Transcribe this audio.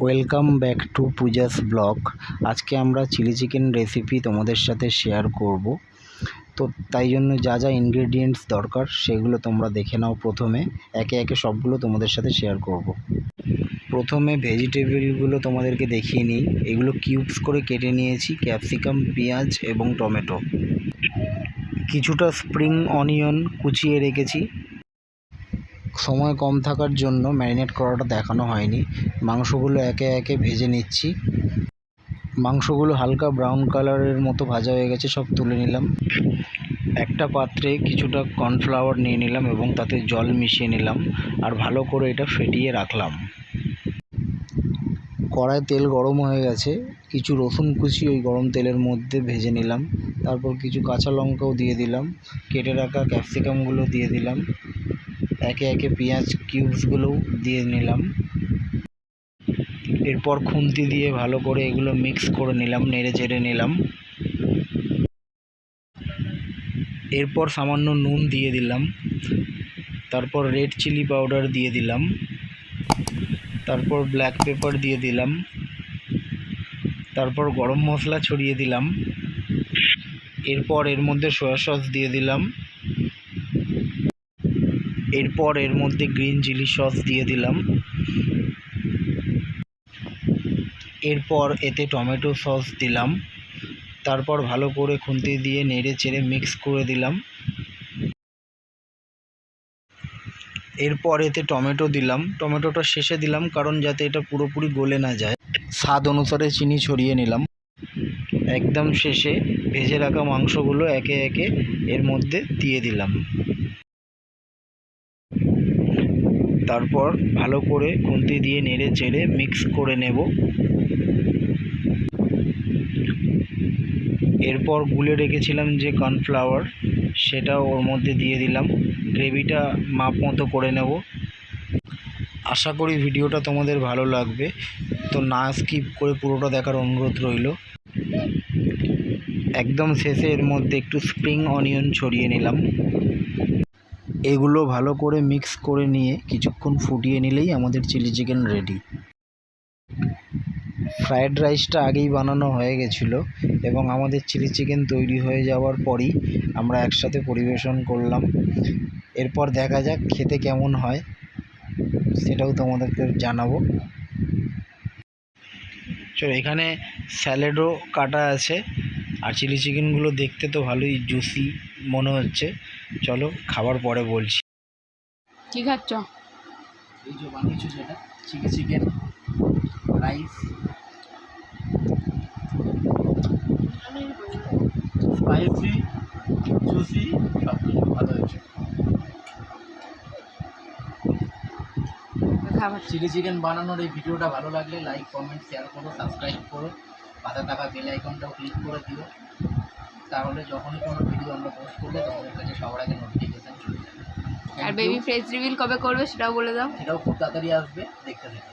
Welcome back to Puja's blog. আজকে আমরা chilli chicken recipe তোমাদের সাথে শেয়ার করব। তো তাই জন্য যা যা ইনগ্রেডিয়েন্টস দরকার সেগুলো তোমরা দেখে নাও। প্রথমে একে একে সবগুলো তোমাদের সাথে শেয়ার করব। প্রথমে ভেজিটেবলগুলো তোমাদেরকে দেখিয়ে নিই। এগুলো কিউবস করে কেটে নিয়েছি, ক্যাপসিকাম, পেঁয়াজ এবং টমেটো। কিছুটা স্প্রিং অনিয়ন কুচিয়ে রেখেছি। সময় কম থাকার জন্য ম্যারিনেট করাটা দেখানো হয়নি। মাংসগুলো একে একে ভেজে নিচ্ছি। মাংসগুলো হালকা ব্রাউন কালারের মতো ভাজা হয়ে গেছে, সব তুলে নিলাম। একটা পাত্রে কিছুটা কর্নফ্লাওয়ার নিয়ে নিলাম এবং তাতে জল মিশিয়ে নিলাম আর ভালো করে এটা ফেটিয়ে রাখলাম। কড়ায় তেল গরম হয়ে গেছে, কিছু রসুন কুচি ওই গরম তেলের মধ্যে ভেজে নিলাম। তারপর কিছু কাঁচা লঙ্কাও দিয়ে দিলাম, কেটে রাখা ক্যাপসিকামগুলো দিয়ে দিলাম, একে একে পেঁয়াজ কিউবসগুলোও দিয়ে নিলাম। এরপর খুন্তি দিয়ে ভালো করে এগুলো মিক্স করে নিলাম, নেড়ে চেড়ে নিলাম। এরপর সামান্য নুন দিয়ে দিলাম, তারপর রেড চিলি পাউডার দিয়ে দিলাম, তারপর ব্ল্যাক পেপার দিয়ে দিলাম, তারপর গরম মশলা ছড়িয়ে দিলাম। এরপর এর মধ্যে সয়া সস দিয়ে দিলাম। এরপর এর মধ্যে গ্রিন চিলি সস দিয়ে দিলাম। এরপর এতে টমেটো সস দিলাম। তারপর ভালো করে খুন্তি দিয়ে নেড়ে চেড়ে মিক্স করে দিলাম। এরপর এতে টমেটো দিলাম। টমেটোটা শেষে দিলাম কারণ যাতে এটা পুরোপুরি গলে না যায়। স্বাদ অনুসারে চিনি ছড়িয়ে নিলাম। একদম শেষে ভেজে রাখা মাংসগুলো একে একে এর মধ্যে দিয়ে দিলাম। তারপর ভালো করে খুন্তি দিয়ে নেড়ে চেড়ে মিক্স করে নেব। এরপর গুলে রেখেছিলাম যে কর্নফ্লাওয়ার, সেটাও ওর মধ্যে দিয়ে দিলাম। গ্রেভিটা মাপ মতো করে নেব। আশা করি ভিডিওটা তোমাদের ভালো লাগবে, তো না স্কিপ করে পুরোটা দেখার অনুরোধ রইল। একদম শেষে এর মধ্যে একটু স্প্রিং অনিয়ন ছড়িয়ে নিলাম। এগুলো ভালো করে মিক্স করে নিয়ে কিছুক্ষণ ফুটিয়ে নিলেই আমাদের চিলি চিকেন রেডি। ফ্রায়েড রাইসটা আগেই বানানো হয়ে গেছিলো এবং আমাদের চিলি চিকেন তৈরি হয়ে যাওয়ার পরই আমরা একসাথে পরিবেশন করলাম। এরপর দেখা যাক খেতে কেমন হয়, সেটাও তোমাদেরকে জানাবো। চলো, এখানে স্যালাডও কাটা আছে আর চিলি চিকেনগুলো দেখতে তো ভালোই জুসি মনে হচ্ছে। চলো খাবার পরে বলছি। কি খাচ্ছ? এই যে বানিয়েছো যেটা chilli chicken rice, spicy juicy, সব কিছু ভালো হয়েছে। চিলি চিকেন বানানোর এই ভিডিওটা ভালো লাগলে লাইক কমেন্ট শেয়ার করো, সাবস্ক্রাইব করো, পাশে থাকা বেল আইকনটাও ক্লিক করে দিও। তাহলে যখনই কোনো ভিডিও আমরা পোস্ট করলে তোমাদের কাছে সবার আগে নোটিফিকেশান চলে যাবে। আর বেবি ফেস রিভিল কবে করবে সেটাও বলে দাও। সেটাও খুব তাড়াতাড়ি আসবে, দেখতে থাকো।